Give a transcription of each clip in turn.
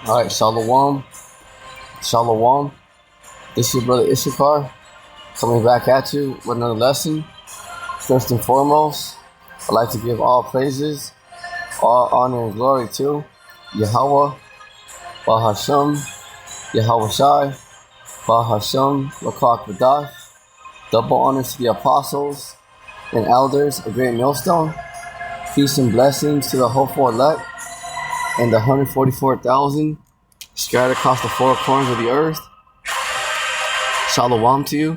All right, Shalom, Shalom. This is your brother Issachar coming back at you with another lesson. First and foremost, I'd like to give all praises, all honor and glory to Yahweh, Bahashem, Yahweh Shai, Bahashem, Lakak Vadash. Double honors to the apostles and elders, a great millstone. Peace and blessings to the hopeful elect and the 144,000 scattered across the four corners of the earth. Shalom to you.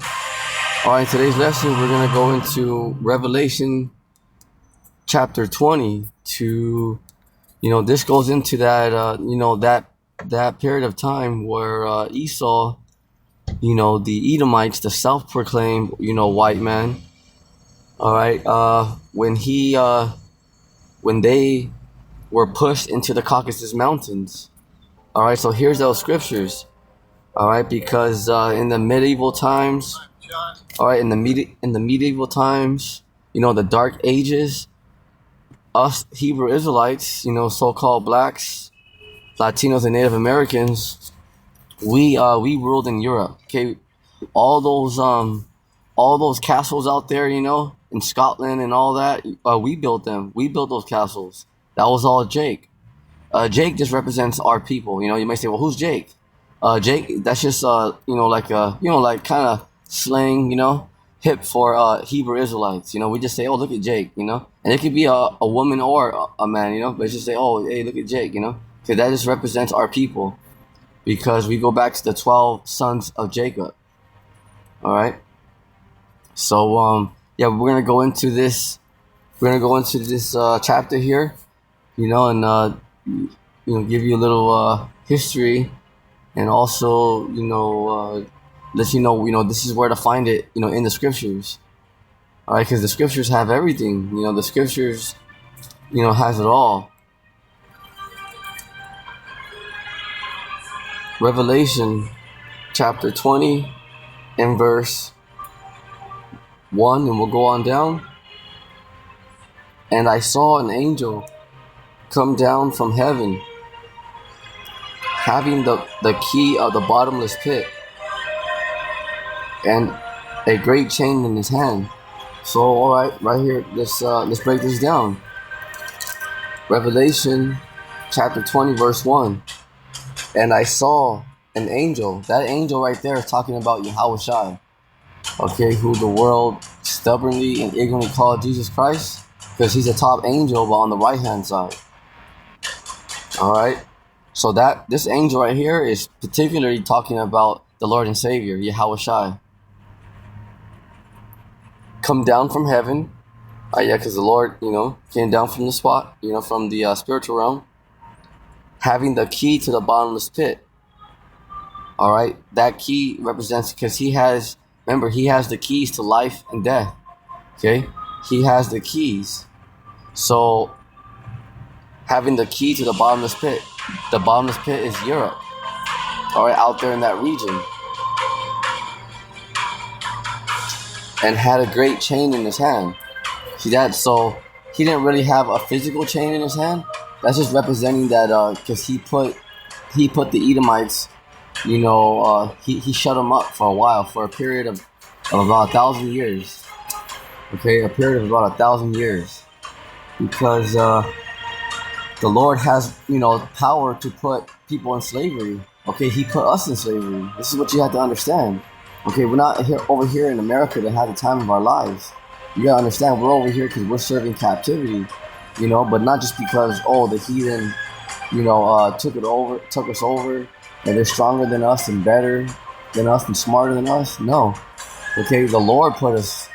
Alright, in today's lesson we're going to go into Revelation chapter 20 to, this goes into that, that period of time where Esau, the Edomites, the self-proclaimed, white man, alright, when they were pushed into the Caucasus Mountains. Alright, so here's those scriptures. Alright, because in the medieval times, alright, in the medieval times, the Dark Ages, us Hebrew Israelites, so-called blacks, Latinos, and Native Americans, we ruled in Europe. Okay, all those castles out there, in Scotland and all that, we built them. We built those castles. That was all Jake. Jake just represents our people. You might say, well, who's Jake? Jake, that's just like kind of slang, hip for Hebrew Israelites. We just say, oh, look at Jake, and it could be a woman or a man, but just say, oh, hey, look at Jake, because that just represents our people, because we go back to the 12 sons of Jacob. All right. So yeah, we're gonna go into this. We're gonna go into this chapter here, and give you a little history, and also let you know this is where to find it, in the scriptures. All right, because the scriptures have everything. The scriptures, has it all. Revelation chapter 20 and verse 1, and we'll go on down. And I saw an angel come down from heaven, having the key of the bottomless pit and a great chain in his hand. So, all right here, let's break this down. Revelation chapter 20 verse 1. And I saw an angel. That angel right there is talking about Yahweh Shai, okay, who the world stubbornly and ignorantly called Jesus Christ, because he's a top angel, but on the right hand side. All right, so this angel right here is particularly talking about the Lord and Savior, Yahweh Shai, come down from heaven. Yeah, because the Lord, came down from the spot, from the spiritual realm, having the key to the bottomless pit. All right, that key represents, because he has the keys to life and death. Okay, he has the keys. So, having the key to the bottomless pit. The bottomless pit is Europe. All right, out there in that region. And had a great chain in his hand. See that? So he didn't really have a physical chain in his hand. That's just representing that, because he put the Edomites, he shut them up for a while, for a period of about 1,000 years. Okay, a period of about 1,000 years. Because The Lord has, power to put people in slavery. Okay, He put us in slavery. This is what you have to understand. Okay, we're not here over here in America to have the time of our lives. You gotta understand, we're over here because we're serving captivity. But not just because the heathen, took us over, and they're stronger than us and better than us and smarter than us. No, okay, the Lord put us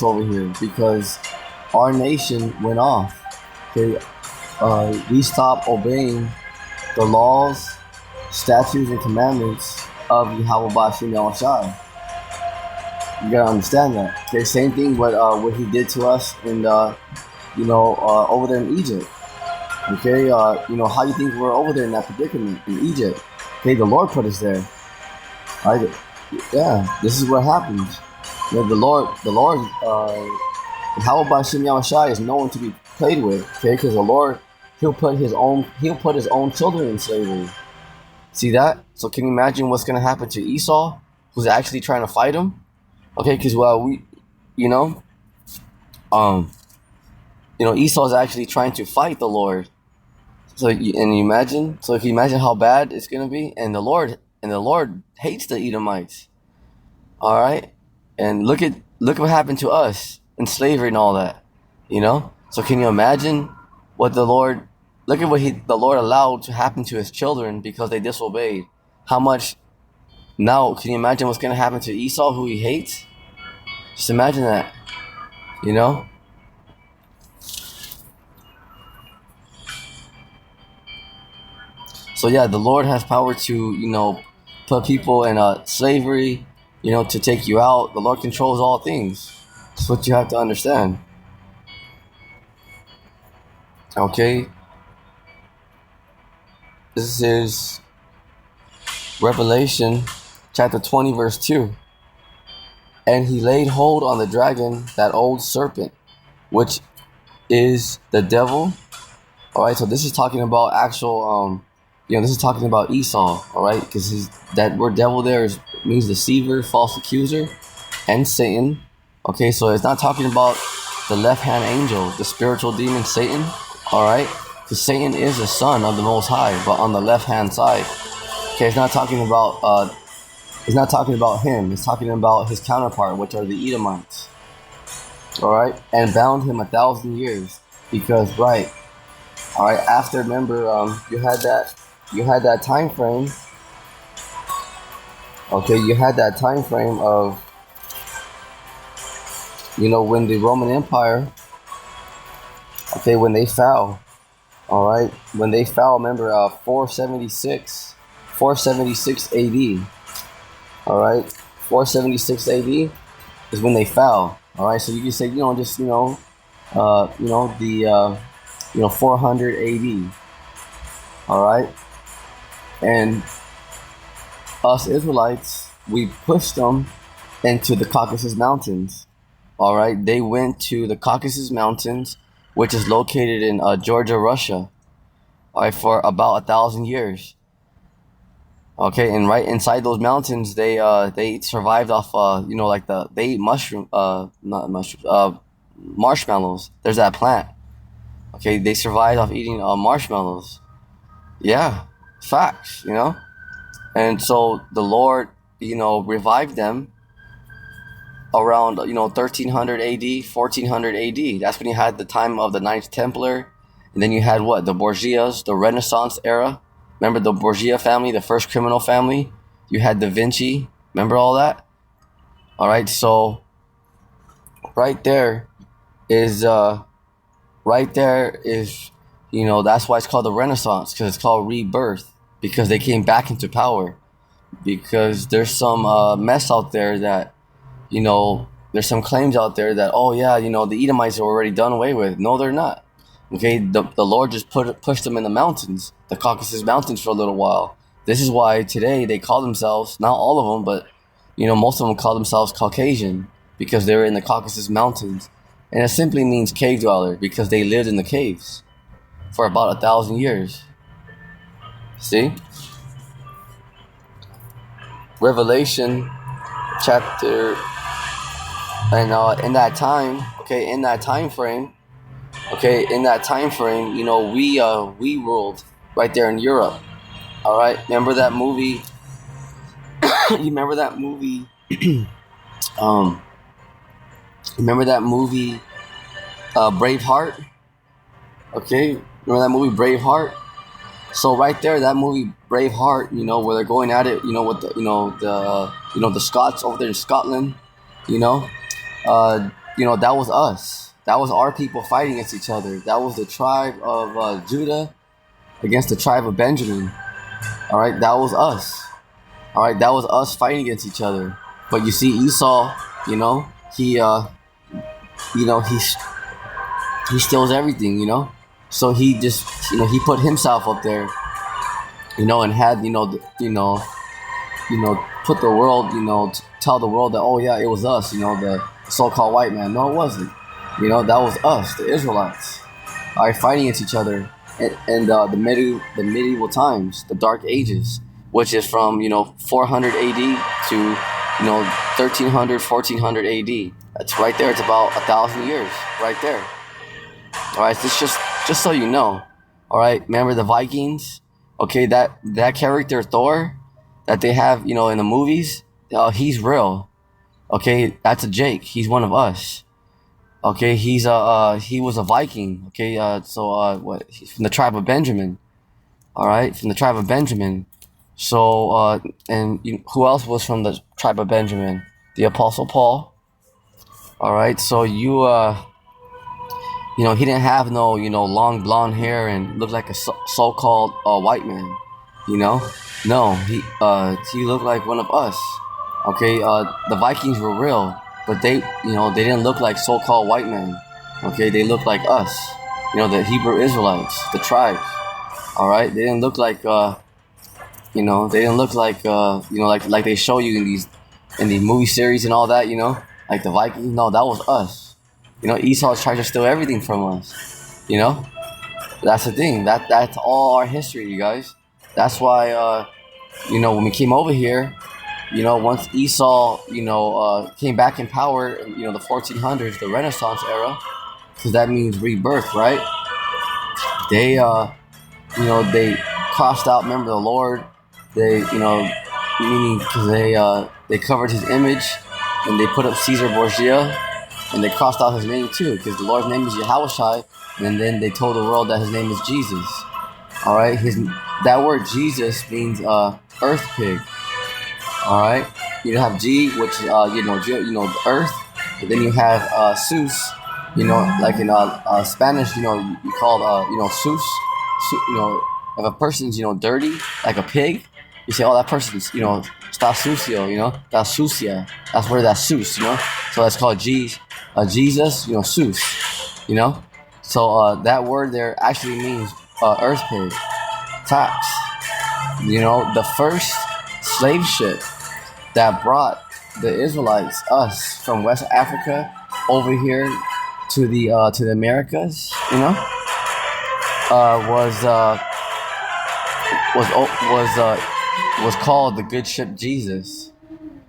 over here because our nation went off. Okay, we stopped obeying the laws, statutes, and commandments of Yahweh Bashim Yahushai. You gotta understand that. Okay, same thing what He did to us in over there in Egypt. Okay, how you think we're over there in that predicament in Egypt? Okay, the Lord put us there. Right? Yeah, this is what happens. The Lord, Yahweh Bashim Yahushai is no one to be played with. Okay, because the Lord, He'll put His own children in slavery. See that? So can you imagine what's gonna happen to Esau, who's actually trying to fight him? Okay, because Esau is actually trying to fight the Lord. So if you imagine how bad it's gonna be, and the Lord hates the Edomites. All right, and look what happened to us in slavery and all that. So can you imagine what the Lord? Look at what the Lord allowed to happen to His children because they disobeyed. How much? Now, can you imagine what's gonna happen to Esau, who He hates? Just imagine that. So yeah, the Lord has power to put people in slavery, to take you out. The Lord controls all things. That's what you have to understand. Okay, this is Revelation chapter 20 verse 2. And he laid hold on the dragon, that old serpent, which is the devil. All right, so this is talking about actual this is talking about Esau. All right, because that word devil there means deceiver, false accuser, and Satan. Okay, so it's not talking about the left-hand angel, the spiritual demon Satan. All right, because Satan is the son of the Most High, but on the left-hand side. Okay, it's not talking about him. It's talking about his counterpart, which are the Edomites. All right, and bound him 1,000 years because all right, after, remember, you had that time frame. Okay, you had that time frame of when the Roman Empire, okay, when they fell. All right, when they fell, remember, 476 AD. All right, 476 AD is when they fell. All right, so you can say, just the 400 AD. All right, and us Israelites, we pushed them into the Caucasus Mountains. All right, they went to the Caucasus Mountains, which is located in Georgia, Russia. All right, for about 1,000 years. Okay, and right inside those mountains, they survived off they ate marshmallows. There's that plant. Okay, they survived off eating marshmallows. Yeah, facts. And so the Lord revived them around 1300 AD, 1400 AD. That's when you had the time of the Knights Templar, and then you had the Borgias, the Renaissance era. Remember the Borgia family, the first criminal family? You had Da Vinci. Remember all that? All right, so right there is that's why it's called the Renaissance, because it's called rebirth, because they came back into power. Because there's some mess out there that there's some claims out there that the Edomites are already done away with. No, they're not. Okay, the Lord just pushed them in the mountains, the Caucasus Mountains, for a little while. This is why today they call themselves, not all of them, but most of them call themselves Caucasian, because they were in the Caucasus Mountains, and it simply means cave dweller, because they lived in the caves for about 1,000 years. See, Revelation chapter, and in that time frame, Okay, in that time frame, we ruled right there in Europe. All right, remember that movie? you remember that movie? um, remember that movie, Braveheart? Okay, remember that movie, Braveheart? So right there, that movie Braveheart, where they're going at it, with the Scots over there in Scotland, you know, that was us. That was our people fighting against each other. That was the tribe of Judah against the tribe of Benjamin. All right, that was us. All right, that was us fighting against each other. But you see, Esau, you know, he, you know, he he steals everything, So he just, he put himself up there, and had, put the world, tell the world that, oh yeah, it was us, the so-called white man. No, it wasn't. That was us, the Israelites, all right, fighting against each other, and the medieval times, the Dark Ages, which is from 400 A.D. to 1300, 1400 A.D. That's right there. It's about 1,000 years, right there. All right, this just so you know. All right, remember the Vikings? Okay, that character Thor that they have, in the movies, he's real. Okay, that's a Jake. He's one of us. Okay, he was a Viking. Okay, what? He's from the tribe of Benjamin. All right, from the tribe of Benjamin. So and who else was from the tribe of Benjamin? The Apostle Paul. All right, so he didn't have no, long blonde hair and looked like a so-called white man. You know, no, he looked like one of us. Okay, the Vikings were real, but they didn't look like so-called white men. Okay, they looked like us. The Hebrew Israelites, the tribes. All right, they didn't look like they didn't look like like they show you in these movie series and all that. Like the Vikings. No, that was us. Esau tried to steal everything from us. That's the thing. That's all our history, you guys. That's why when we came over here, once Esau, came back in power, the 1400s, the Renaissance era, because that means rebirth, right? They they crossed out. Remember the Lord. They meaning because they covered his image, and they put up Caesar Borgia, and they crossed out his name too, because the Lord's name is Yahushai, and then they told the world that his name is Jesus. All right, that word Jesus means earth pig. All right, you have G, which the earth, and then you have Sus, like in Spanish, you call Sus. If a person's dirty like a pig, you say, oh, that person's está sucio, está sucia. That's where that sus, so that's called Jesus, sus, so that word there actually means earth pig. Facts. The first slave ship that brought the Israelites, us, from West Africa over here to the Americas, was called the good ship Jesus.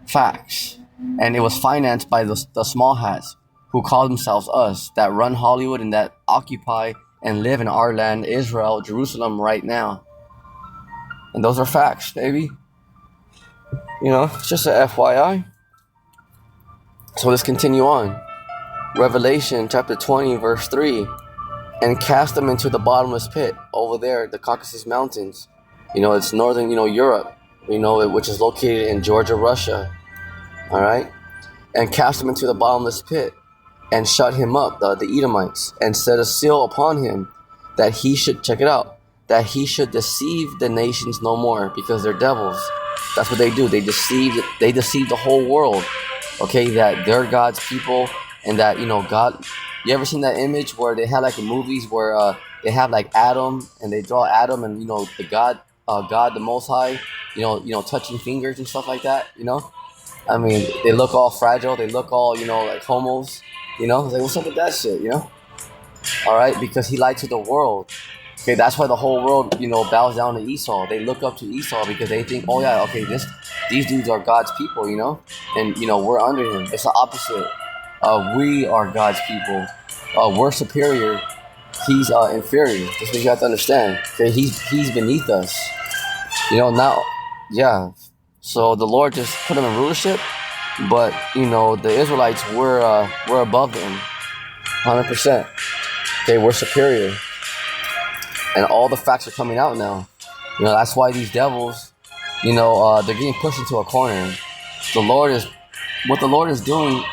Facts. And it was financed by the small hats who call themselves us, that run Hollywood and that occupy and live in our land, Israel, Jerusalem, right now. And those are facts, baby. It's just a FYI. So let's continue on. Revelation chapter 20, verse 3. And cast them into the bottomless pit over there, the Caucasus Mountains. It's northern, Europe, which is located in Georgia, Russia. All right? And cast him into the bottomless pit, and shut him up, the Edomites, and set a seal upon him, that he should, check it out, that he should deceive the nations no more, because they're devils. That's what they do. They deceive the whole world. Okay, that they're God's people, and that God. You ever seen that image where they have like in movies where they have like Adam, and they draw Adam and the God the Most High, touching fingers and stuff like that. I mean, they look all fragile. They look all like homos. It's like, what's up with that shit? All right, because he lied to the world. Okay, that's why the whole world, bows down to Esau. They look up to Esau because they think, oh yeah, okay, these dudes are God's people, and we're under him. It's the opposite. We are God's people. We're superior. he's inferior. That's what you have to understand. Okay, he's beneath us. Now, yeah. So the Lord just put him in rulership, but the Israelites were above them, 100%. Okay, we're superior, and all the facts are coming out now. That's why these devils, they're getting pushed into a corner. The Lord is what the Lord is doing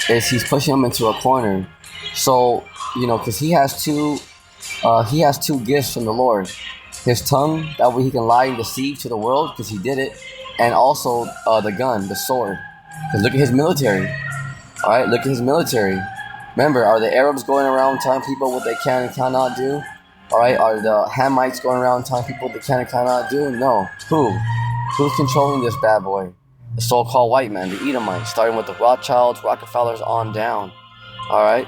is He's pushing them into a corner. So because he has two gifts from the Lord. His tongue, that way he can lie and deceive to the world, because he did it, and also the gun, the sword. Because look at his military. All right, look at his military. Remember, are the Arabs going around telling people what they can and cannot do? All right, are the Hamites going around telling people what they can and cannot do? No. Who's controlling this bad boy? The so-called white man, the Edomites, starting with the Rothschilds, Rockefellers on down. All right.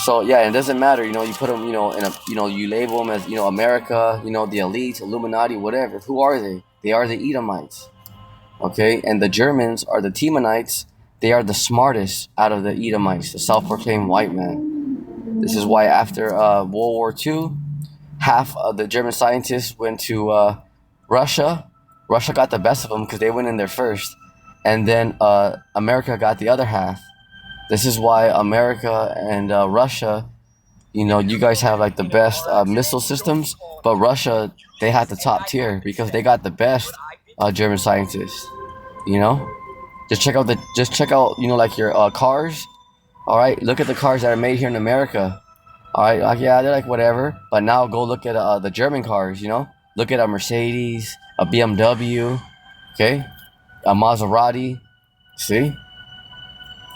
So yeah, it doesn't matter. You put them, you label them as, America, the elite, Illuminati, whatever. Who are they? They are the Edomites. Okay, and the Germans are the Temanites. They are the smartest out of the Edomites, the self-proclaimed white man. This is why after World War II, half of the German scientists went to Russia. Russia got the best of them because they went in there first, and then America got the other half. This is why America and Russia, you guys have like the best missile systems, but Russia, they had the top tier because they got the best German scientists. You know, just check out like your cars. All right, look at the cars that are made here in America. All right, like yeah, they're like whatever. But now go look at the German cars. Look at a Mercedes, a BMW, okay, a Maserati. See,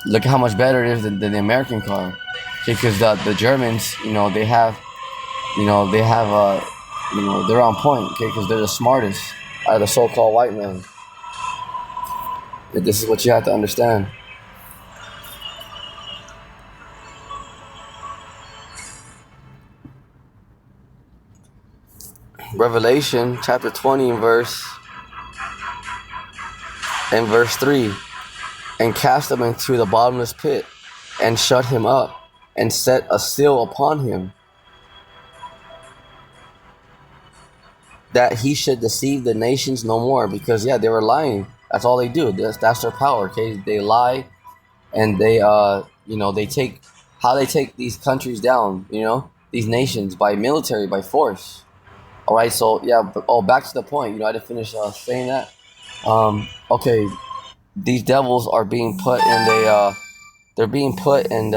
look at how much better it is than the American car. Okay, because the Germans, they have they're on point. Okay, because they're the smartest out of the so-called white man. This is what you have to understand. Revelation chapter 20 and verse 3. And cast him into the bottomless pit, and shut him up, and set a seal upon him, that he should deceive the nations no more. Because yeah, they were lying. That's all they do. That's their power. Okay, they lie, and they take these countries down. These nations by military, by force. All right. So yeah. Back to the point. I didn't finish saying that. Okay. These devils are being put in they're being put in